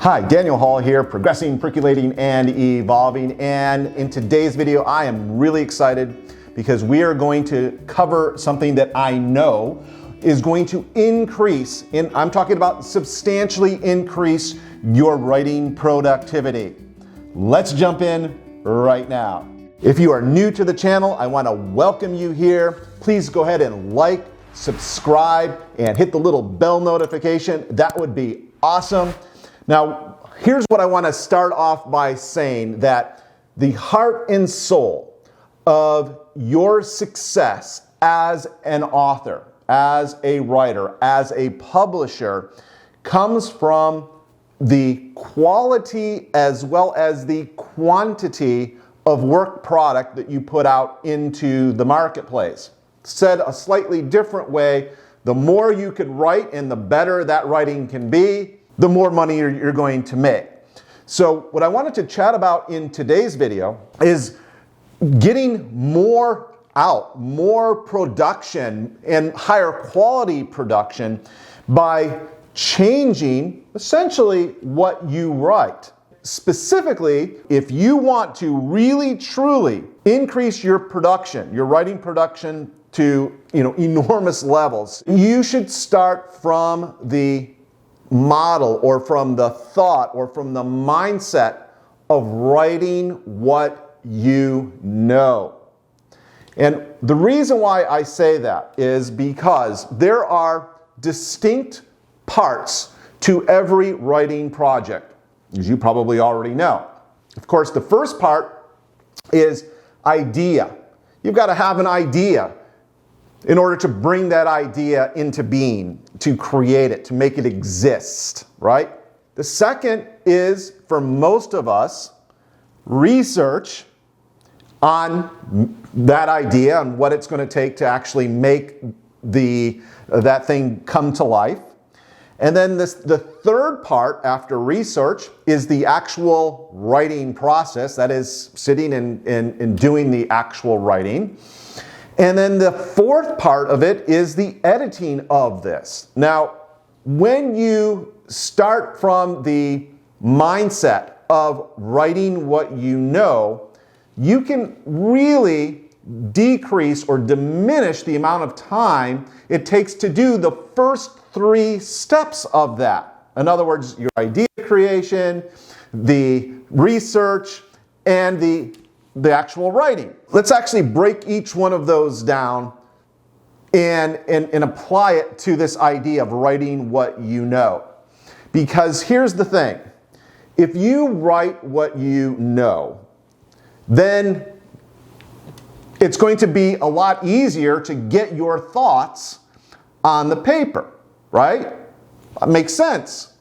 Hi, Daniel Hall here, progressing, percolating, and evolving. And in today's video, I am really excited because we are going to cover something that I know is going to increase, and I'm talking about substantially increase your writing productivity. Let's jump in right now. If you are new to the channel, I want to welcome you here. Please go ahead and like, subscribe, and hit the little bell notification. That would be awesome. Now, here's what I want to start off by saying, that the heart and soul of your success as an author, as a writer, as a publisher, comes from the quality as well as the quantity of work product that you put out into the marketplace. Said a slightly different way, the more you could write and the better that writing can be, the more money you're going to make. So what I wanted to chat about in today's video is getting more out, more production and higher quality production by changing essentially what you write. Specifically, if you want to really truly increase your production, your writing production to enormous levels, you should start from the model or from the thought or from the mindset of writing what you know. And the reason why I say that is because there are distinct parts to every writing project, as you probably already know. Of course, the first part is idea. You've got to have an idea in order to bring that idea into being, to create it, to make it exist, right? The second is, for most of us, research on that idea and what it's going to take to actually make that thing come to life. And then the third part after research is the actual writing process, that is sitting and doing the actual writing. And then the fourth part of it is the editing of this. Now, when you start from the mindset of writing what you know, you can really decrease or diminish the amount of time it takes to do the first three steps of that. In other words, your idea creation, the research, and the actual writing. Let's actually break each one of those down and apply it to this idea of writing what you know. Because here's the thing. If you write what you know, then it's going to be a lot easier to get your thoughts on the paper, right? That makes sense.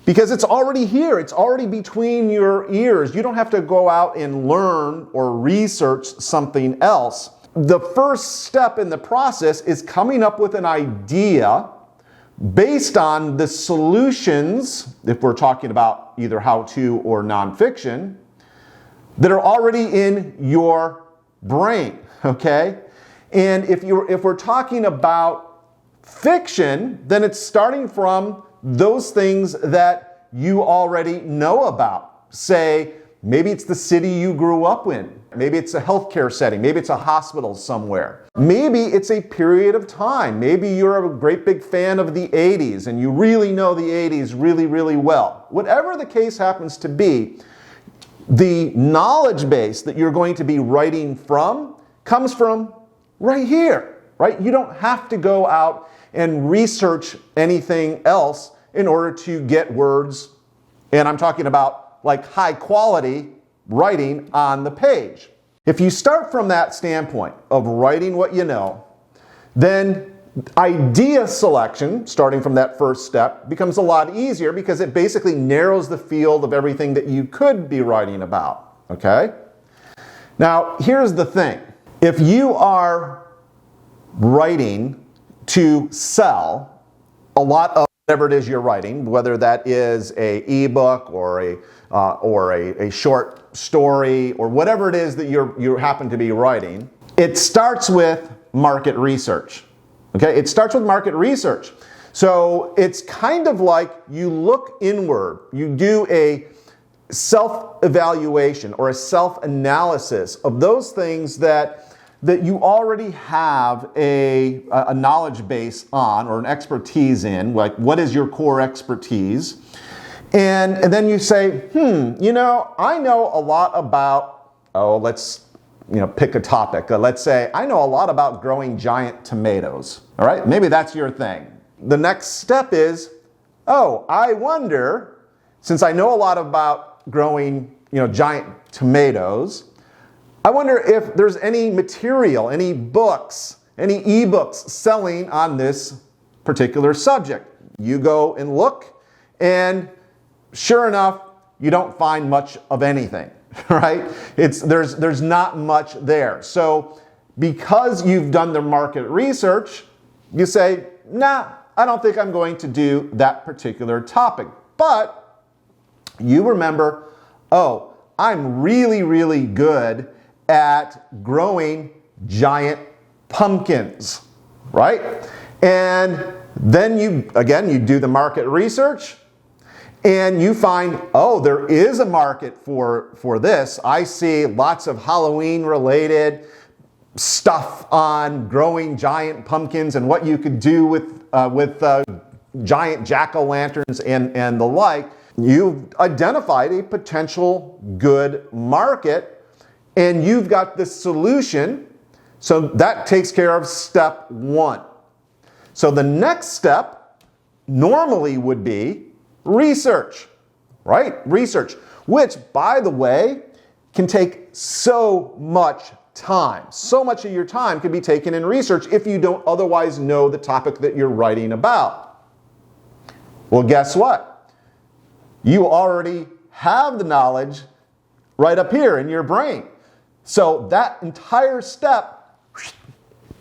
Because it's already here, it's already between your ears. You don't have to go out and learn or research something else. The first step in the process is coming up with an idea based on the solutions, if we're talking about either how-to or nonfiction, that are already in your brain, okay? And if we're talking about fiction, then it's starting from those things that you already know about. Say, maybe it's the city you grew up in. Maybe it's a healthcare setting. Maybe it's a hospital somewhere. Maybe it's a period of time. Maybe you're a great big fan of the 80s and you really know the 80s really, really well. Whatever the case happens to be, the knowledge base that you're going to be writing from comes from right here, right? You don't have to go out and research anything else in order to get words, and I'm talking about like high quality writing on the page. If you start from that standpoint of writing what you know, then idea selection, starting from that first step, becomes a lot easier because it basically narrows the field of everything that you could be writing about, okay? Now, here's the thing. If you are writing to sell a lot of whatever it is you're writing, whether that is an ebook or a short story or whatever it is that you happen to be writing, it starts with market research. Okay, it starts with market research. So it's kind of like you look inward, you do a self-evaluation or a self-analysis of those things that you already have a knowledge base on or an expertise in, like what is your core expertise? And then you say, I know a lot about, let's pick a topic. Let's say, I know a lot about growing giant tomatoes. All right, maybe that's your thing. The next step is, I wonder, since I know a lot about growing, giant tomatoes, I wonder if there's any material, any books, any ebooks selling on this particular subject. You go and look, and sure enough, you don't find much of anything, right? There's not much there. So because you've done the market research, you say, nah, I don't think I'm going to do that particular topic. But you remember, I'm really, really good at growing giant pumpkins, right? And then you do the market research and you find, there is a market for this. I see lots of Halloween related stuff on growing giant pumpkins and what you could do with giant jack-o'-lanterns and the like. You've identified a potential good market and you've got the solution. So that takes care of step one. So the next step normally would be research, right? Research, which, by the way, can take so much time. So much of your time can be taken in research if you don't otherwise know the topic that you're writing about. Well, guess what? You already have the knowledge right up here in your brain. So that entire step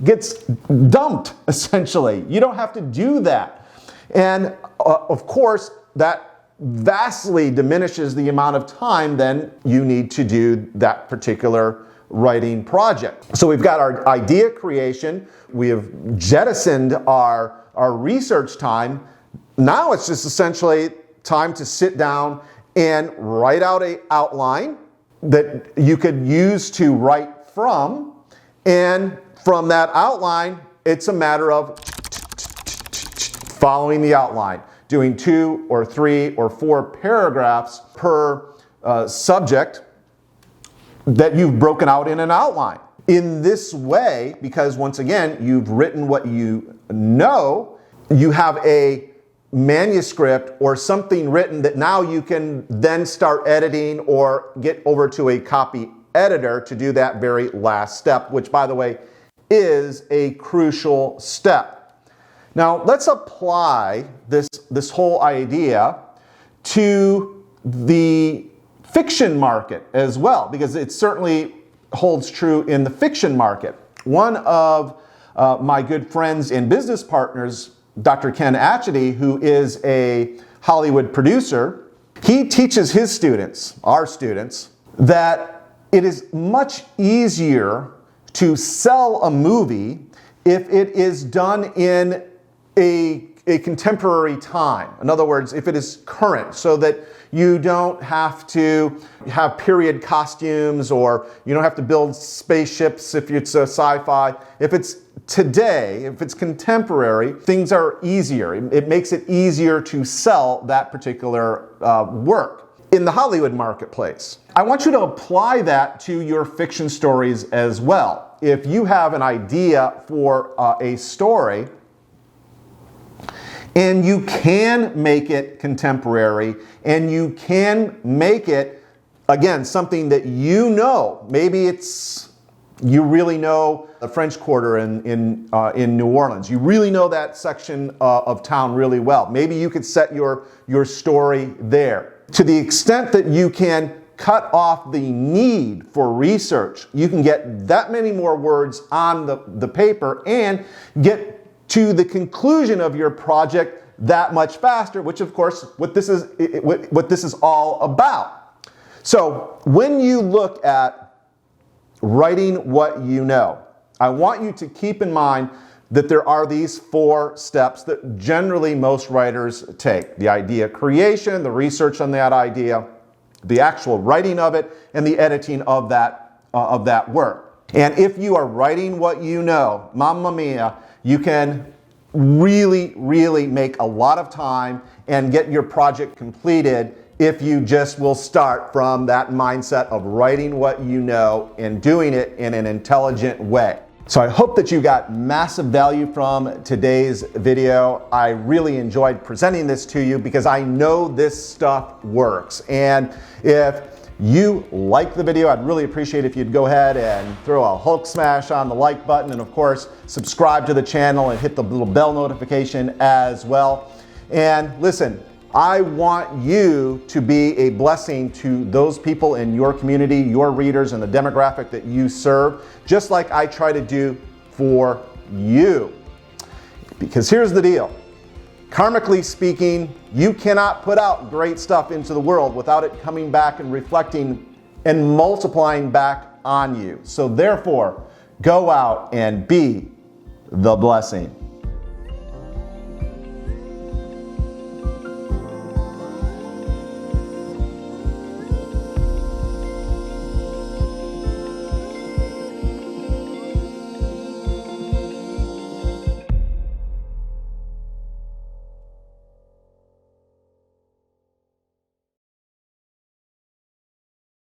gets dumped, essentially. You don't have to do that. And of course, that vastly diminishes the amount of time then you need to do that particular writing project. So we've got our idea creation. We have jettisoned our research time. Now it's just essentially time to sit down and write out an outline that you could use to write from. And from that outline, it's a matter of following the outline, doing 2 or 3 or 4 paragraphs per subject that you've broken out in an outline. In this way, because once again, you've written what you know, you have a manuscript or something written that now you can then start editing or get over to a copy editor to do that very last step, which, by the way, is a crucial step. Now, let's apply this whole idea to the fiction market as well, because it certainly holds true in the fiction market. One of my good friends and business partners, Dr. Ken Atchity, who is a Hollywood producer, he teaches his students, our students, that it is much easier to sell a movie if it is done in a contemporary time. In other words, if it is current, so that you don't have to have period costumes or you don't have to build spaceships if it's a sci-fi. If it's today, if it's contemporary, things are easier. It makes it easier to sell that particular work in the Hollywood marketplace. I want you to apply that to your fiction stories as well. If you have an idea for a story, and you can make it contemporary, and you can make it, again, something that you know. Maybe it's, you really know the French Quarter in New Orleans. You really know that section of town really well. Maybe you could set your story there. To the extent that you can cut off the need for research, you can get that many more words on the paper and get to the conclusion of your project that much faster, which of course what this is all about. So when you look at writing what you know, I want you to keep in mind that there are these 4 steps that generally most writers take: the idea creation, the research on that idea, the actual writing of it, and the editing of that work. And if you are writing what you know, mamma mia, you can really make a lot of time and get your project completed if you just will start from that mindset of writing what you know and doing it in an intelligent way. So I hope that you got massive value from today's video. I really enjoyed presenting this to you because I know this stuff works. And if you like the video, I'd really appreciate if you'd go ahead and throw a Hulk smash on the like button, and of course, subscribe to the channel and hit the little bell notification as well. And listen, I want you to be a blessing to those people in your community, your readers, and the demographic that you serve, just like I try to do for you. Because here's the deal. Karmically speaking, you cannot put out great stuff into the world without it coming back and reflecting and multiplying back on you. So therefore, go out and be the blessing.